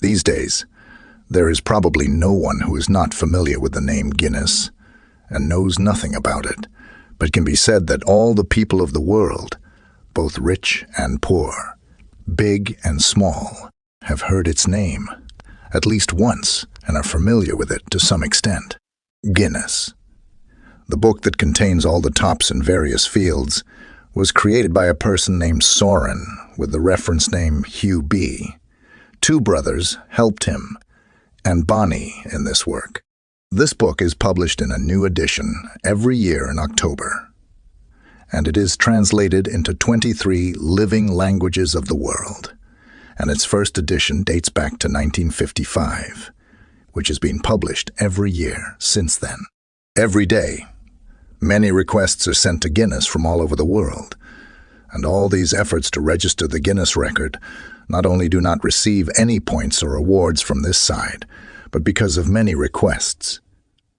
These days, there is probably no one who is not familiar with the name Guinness and knows nothing about it, but it can be said that all the people of the world, both rich and poor, big and small, have heard its name at least once and are familiar with it to some extent. Guinness, the book that contains all the tops in various fields, was created by a person named Soren with the reference name Hugh B. Two brothers helped him and Bonnie in this work. This book is published in a new edition every year in October, and it is translated into 23 living languages of the world, and its first edition dates back to 1955, which has been published every year since then. Every day, many requests are sent to Guinness from all over the world, and all these efforts to register the Guinness record not only do not receive any points or awards from this side, but because of many requests,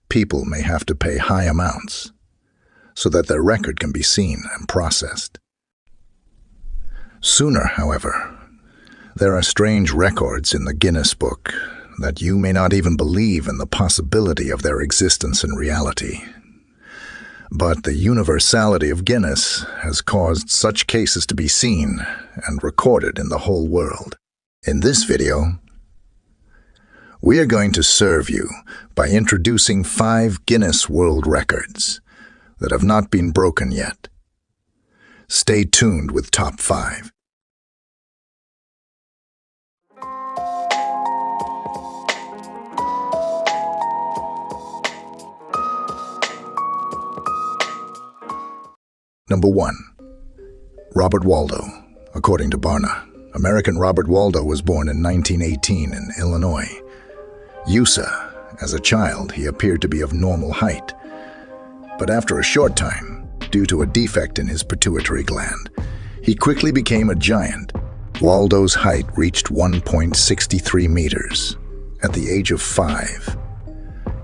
people may have to pay high amounts so that their record can be seen and processed. Sooner, however, there are strange records in the Guinness Book that you may not even believe in the possibility of their existence in reality. But the universality of Guinness has caused such cases to be seen and recorded in the whole world. In this video, we are going to serve you by introducing 5 Guinness World Records that have not been broken yet. Stay tuned with Top 5. Number 1. Robert Waldo. According to Barna, American Robert Waldo was born in 1918 in Illinois. USA. As a child, he appeared to be of normal height. But after a short time, due to a defect in his pituitary gland, he quickly became a giant. Waldo's height reached 1.63 meters at the age of 5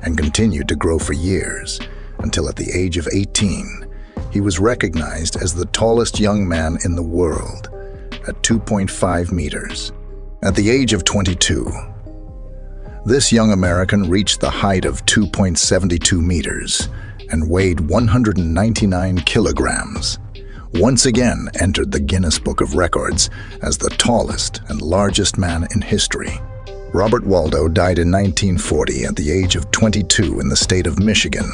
and continued to grow for years until at the age of 18, he was recognized as the tallest young man in the world at 2.5 meters. At the age of 22, this young American reached the height of 2.72 meters and weighed 199 kilograms. Once again entered the Guinness Book of Records as the tallest and largest man in history. Robert Waldo died in 1940 at the age of 22 in the state of Michigan,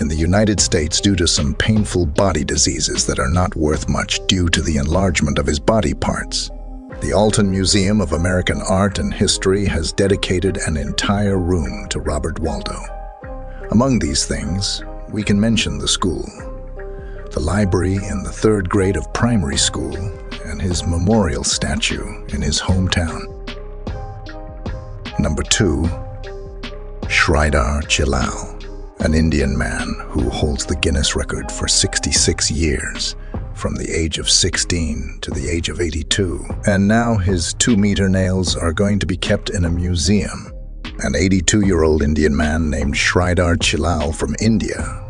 in the United States, due to some painful body diseases that are not worth much due to the enlargement of his body parts. The Alton Museum of American Art and History has dedicated an entire room to Robert Waldo. Among these things, we can mention the school, the library in the 3rd grade of primary school, and his memorial statue in his hometown. Number 2. Sridhar Chilal, an Indian man who holds the Guinness record for 66 years, from the age of 16 to the age of 82. And now his 2-meter nails are going to be kept in a museum. An 82-year-old Indian man named Sridhar Chilal from India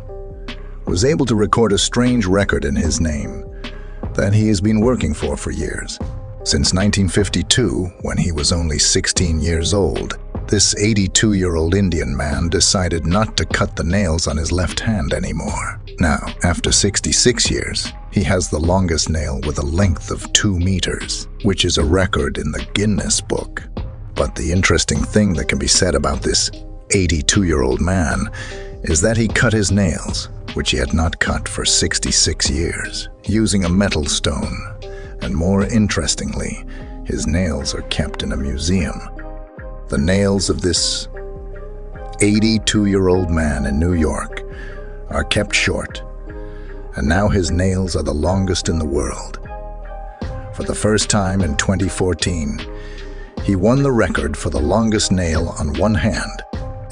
was able to record a strange record in his name that he has been working for years. Since 1952, when he was only 16 years old, this 82-year-old Indian man decided not to cut the nails on his left hand anymore. Now, after 66 years, he has the longest nail with a length of 2 meters, which is a record in the Guinness Book. But the interesting thing that can be said about this 82-year-old man is that he cut his nails, which he had not cut for 66 years, using a metal stone. And more interestingly, his nails are kept in a museum. The nails of this 82-year-old man in New York are kept short, and now his nails are the longest in the world. For the first time in 2014, he won the record for the longest nail on one hand.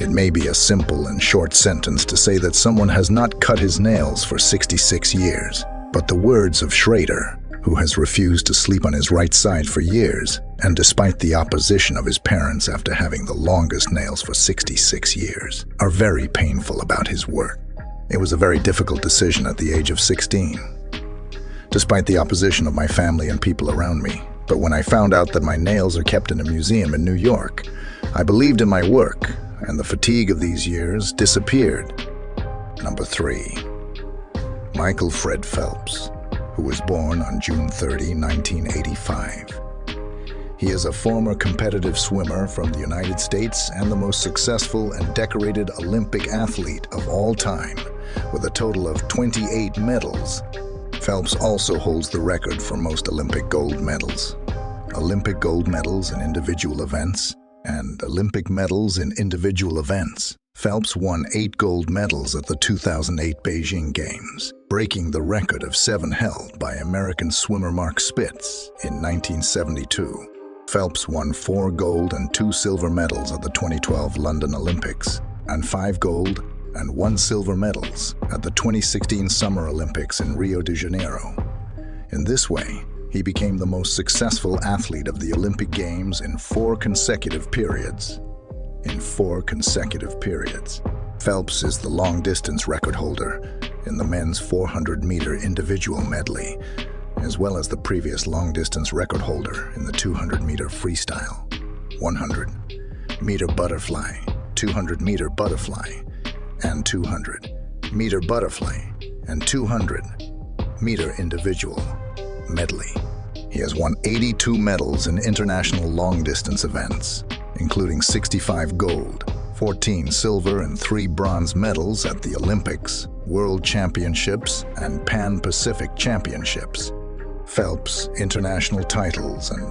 It may be a simple and short sentence to say that someone has not cut his nails for 66 years, but the words of Schrader, who has refused to sleep on his right side for years, and despite the opposition of his parents after having the longest nails for 66 years, are very painful about his work. It was a very difficult decision at the age of 16. Despite the opposition of my family and people around me, But when I found out that my nails are kept in a museum in New York, I believed in my work, and the fatigue of these years disappeared. Number 3. Michael Fred Phelps, who was born on June 30, 1985. He is a former competitive swimmer from the United States and the most successful and decorated Olympic athlete of all time, with a total of 28 medals. Phelps also holds the record for most Olympic gold medals, Olympic gold medals in individual events, and Olympic medals in individual events. Phelps won 8 gold medals at the 2008 Beijing Games, breaking the record of 7 held by American swimmer Mark Spitz in 1972. Phelps won 4 gold and 2 silver medals at the 2012 London Olympics, and 5 gold and 1 silver medals at the 2016 Summer Olympics in Rio de Janeiro. In this way, he became the most successful athlete of the Olympic Games in 4 consecutive periods. Phelps is the long-distance record holder in the men's 400-meter individual medley, as well as the previous long-distance record holder in the 200-meter freestyle, 100-meter butterfly, 200-meter butterfly, and 200-meter butterfly, and 200-meter individual medley. He has won 82 medals in international long-distance events, including 65 gold, 14 silver, and 3 bronze medals at the Olympics, World Championships, and Pan-Pacific Championships. Phelps' international titles and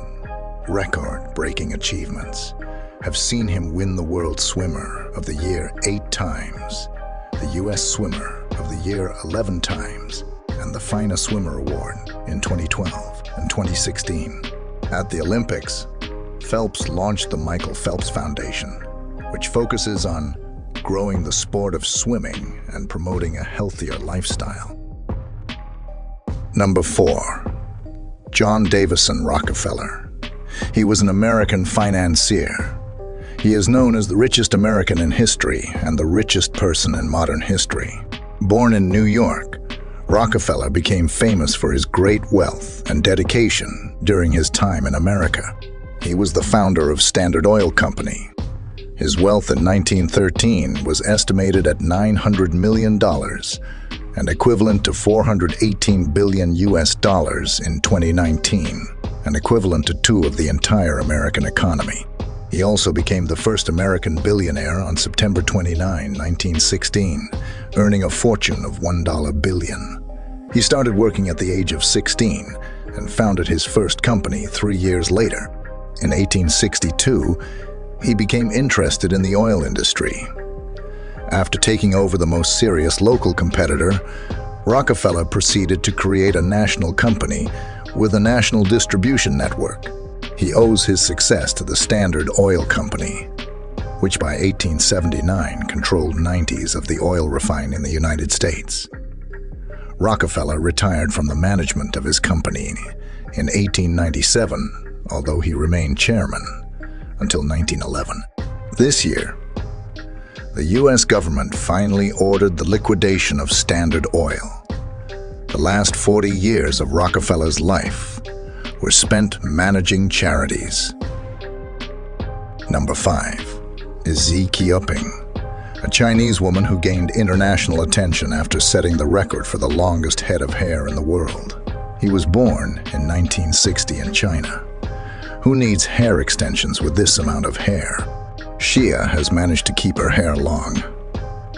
record-breaking achievements have seen him win the World Swimmer of the Year 8 times, the U.S. Swimmer of the Year 11 times, and the Finest Swimmer Award in 2012 and 2016. At the Olympics, Phelps launched the Michael Phelps Foundation, which focuses on growing the sport of swimming and promoting a healthier lifestyle. Number 4. John Davison Rockefeller. He was an American financier. He is known as the richest American in history and the richest person in modern history. Born in New York, Rockefeller became famous for his great wealth and dedication during his time in America. He was the founder of Standard Oil Company. His wealth in 1913 was estimated at $900 million and equivalent to $418 billion in 2019, and equivalent to 2 of the entire American economy. He also became the first American billionaire on September 29, 1916, earning a fortune of $1 billion. He started working at the age of 16 and founded his first company 3 years later. In 1862, he became interested in the oil industry. After taking over the most serious local competitor, Rockefeller proceeded to create a national company with a national distribution network. He owes his success to the Standard Oil Company, which by 1879 controlled 90% of the oil refined in the United States. Rockefeller retired from the management of his company in 1897, although he remained chairman until 1911. This year, the U.S. government finally ordered the liquidation of Standard Oil. The last 40 years of Rockefeller's life were spent managing charities. Number 5 is Zi Qiuping, a Chinese woman who gained international attention after setting the record for the longest head of hair in the world. He was born in 1960 in China. Who needs hair extensions with this amount of hair? Xia has managed to keep her hair long,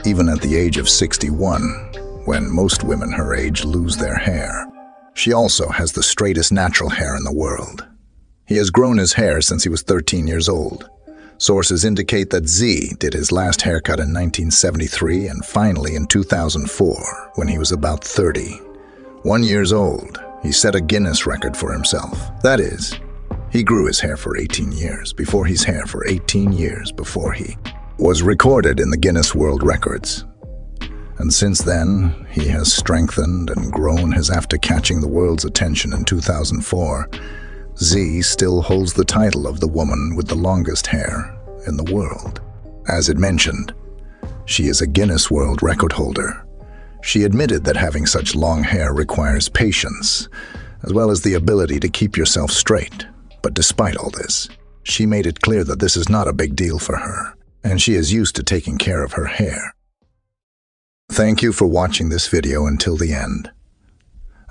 even at the age of 61, when most women her age lose their hair. She also has the straightest natural hair in the world. He has grown his hair since he was 13 years old. Sources indicate that Zi did his last haircut in 1973 and finally in 2004, when he was about 31 years old. He set a Guinness record for himself. That is, he grew his hair for 18 years before his hair for 18 years before he was recorded in the Guinness World Records. And since then, he has strengthened and grown as after catching the world's attention in 2004, Zi still holds the title of the woman with the longest hair in the world. As it mentioned, she is a Guinness World Record holder. She admitted that having such long hair requires patience, as well as the ability to keep yourself straight. But despite all this, she made it clear that this is not a big deal for her, and she is used to taking care of her hair. Thank you for watching this video until the end.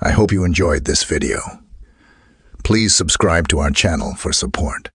I hope you enjoyed this video. Please subscribe to our channel for support.